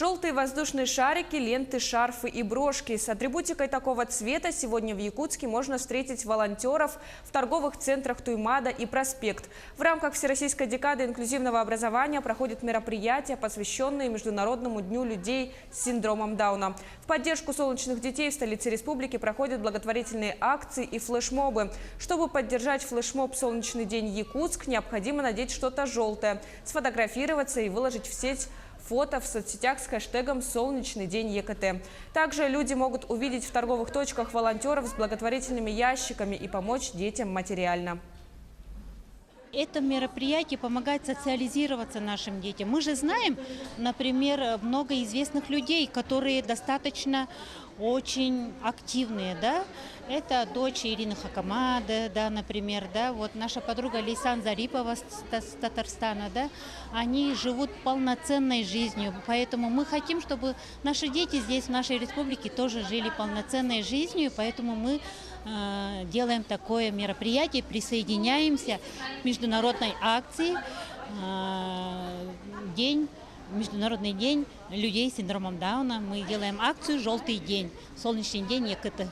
Желтые воздушные шарики, ленты, шарфы и брошки. С атрибутикой такого цвета сегодня в Якутске можно встретить волонтеров в торговых центрах Туймада и Проспект. В рамках Всероссийской декады инклюзивного образования проходят мероприятия, посвященные Международному дню людей с синдромом Дауна. В поддержку солнечных детей в столице республики проходят благотворительные акции и флешмобы. Чтобы поддержать флешмоб «Солнечный день Якутск», необходимо надеть что-то желтое, сфотографироваться и выложить в сеть фото в соцсетях с хэштегом «Солнечный день ЕКТ». Также люди могут увидеть в торговых точках волонтеров с благотворительными ящиками и помочь детям материально. Это мероприятие помогает социализироваться нашим детям. Мы же знаем, например, много известных людей, которые достаточно очень активные, да. Это дочь Ирины Хакамады, да, например, да, вот наша подруга Лейсан Зарипова с Татарстана, да, они живут полноценной жизнью, поэтому мы хотим, чтобы наши дети здесь, в нашей республике, тоже жили полноценной жизнью, поэтому мы делаем такое мероприятие, присоединяемся к международной акции Международный день людей с синдромом Дауна. Мы делаем акцию «Желтый день», солнечный день ЕКТ.